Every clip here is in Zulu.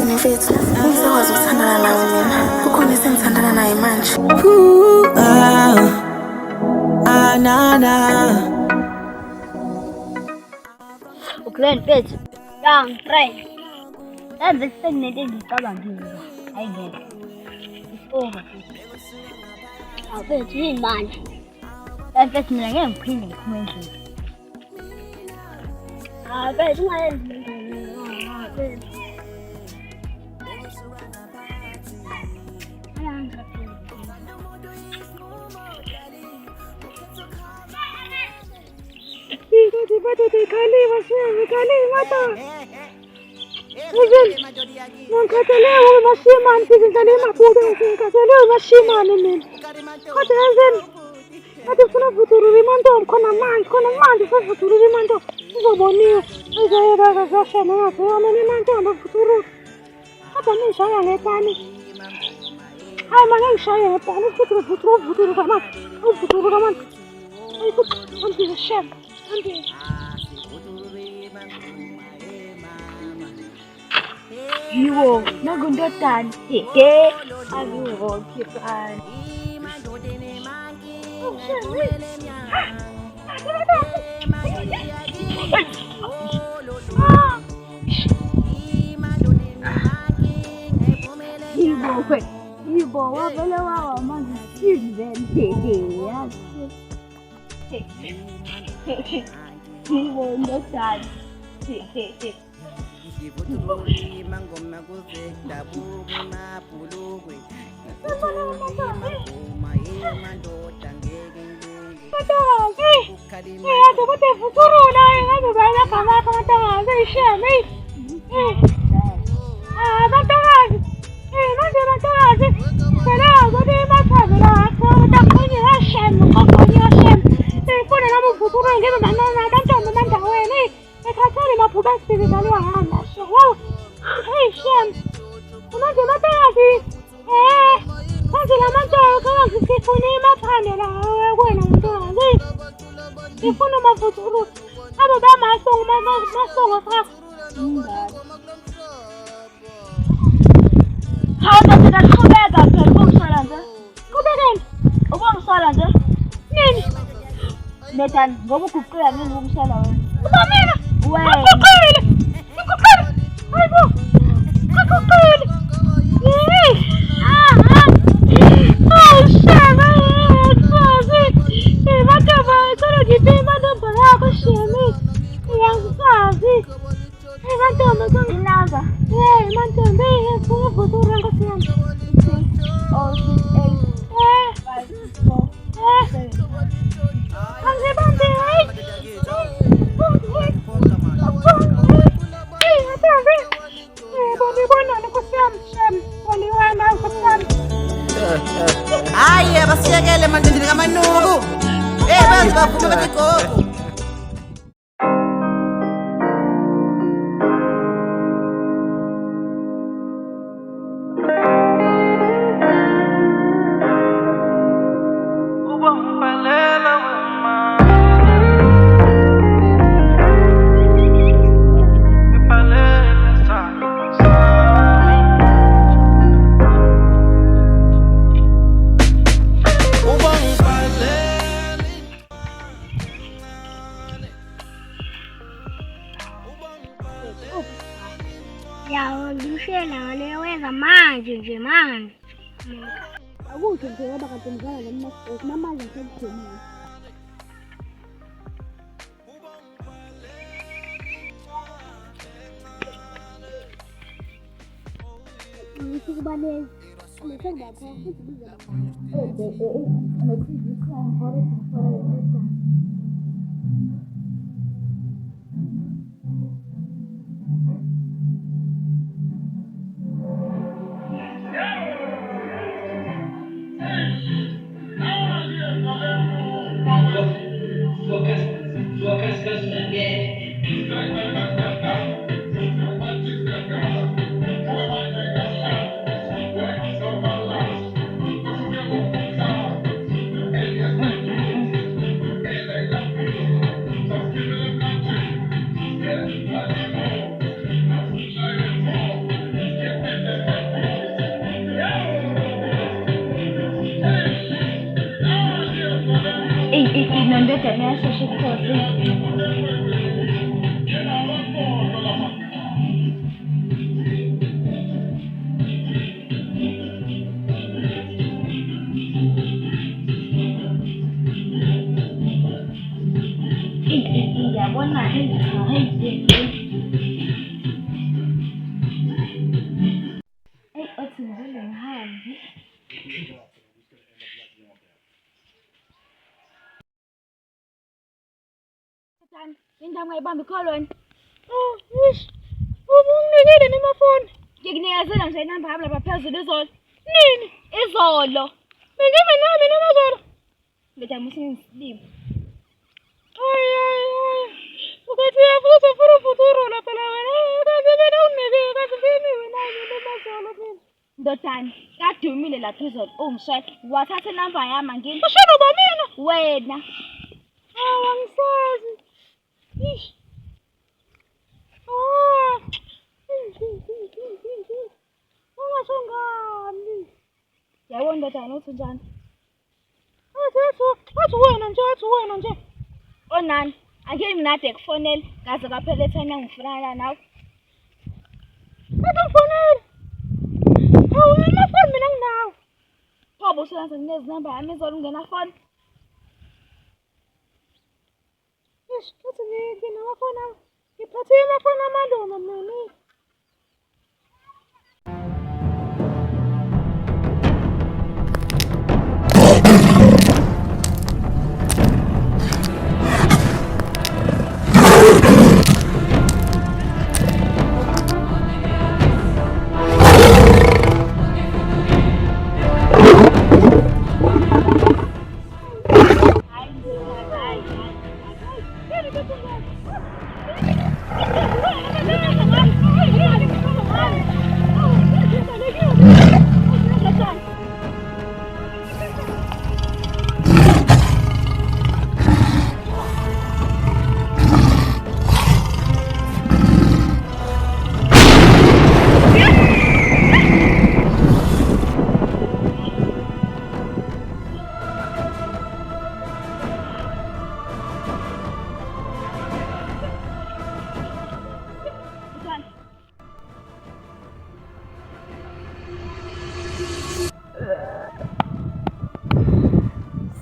mfethu, ngisakwazi ukuthandana nawe mina. Kukhona esengithandana naye manje. Ukule mfethu, ngangifresh. Yazi sekunento engicabangile. Hayi ngeke. It's over. Mfethu yini manje? Mfethu mina ngeke ngiphinde ngiphume endlini. Mfethu ungayenzi mfethu. Yo, nagundatan. Hehe. Aduh, kipan. Ibu, apa lawa magi sirven hehe. Ibu ndotan. Hehe. Netan, gomu kukuya ni ngumshala wewe. Umamela. Wewe. Kukuya. Hayibo. Kukuya. Oh, shame. Sazi. Bataba, solo gitema ndo barako shame. Yangazi. Bataba ndo inaga. Mantombe kwa futuro ngo siya. Oh, Hayi basiyekele manje ndini ngamanuku. Bazi bafuna bathi gogo. Yawushela leweza manje. Akuthi nje ngoba kanti mzala noMaSipho namanje sekukhona. Ngikubaleka. Ngikubaleka futhi biza. Ngathi ikhona hore ngifara ngasheshe khosi. Yabona othi ngivele ngihambe. Indaba ngayibamba ikholweni. Oh, yish. Ubunginikile nemafoni. Ngikunikazela nje inamba yami lapha phezulu izolo. Nini? Izolo. Bengibe nami namazolo. Betha musingisilimo. Ay. Ukathi yafuza for futuro lapha la wena. Ukathi mina unike ukathi nginiwe nami namazolo mina. Ndodana, kadumile lapha izolo. Ungishaya. Wathatha inamba yami angini. Ushona ba mina? Wena. Angisazi. Yish. Ungasho ngani? Yabona ndodana uthi njani? Athi wena nje. Onani, angeke mnade kufonela ngaze kaphela ethana ngifunana nawe. Ngikufonela. Awu amafoni mina nginawo. Pho bosulanza nginezinamba yami izolo ungena phone. Yish, kathi nginamafoni ami. Ngiphathe amafoni amalunga mina.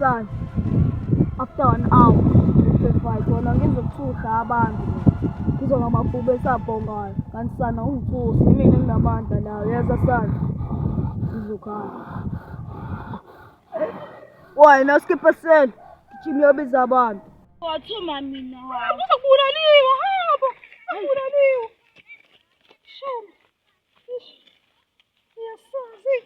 Son, after an hour, fight wona ngizokuthutha abantu. Ngizongamabhube esabhongayo. Kanti sana ungithusi, mina nginamandla lawo. Yeza sana. Ngizokhala. Wena skipper sel. Gijima uyobiza abantu. Wathuma mina. Uzokubulaliwa, hamba. Uzokubulaliwa. Shame. Yasazi.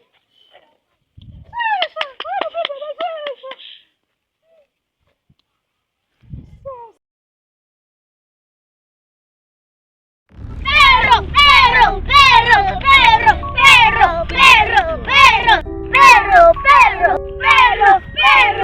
Perro.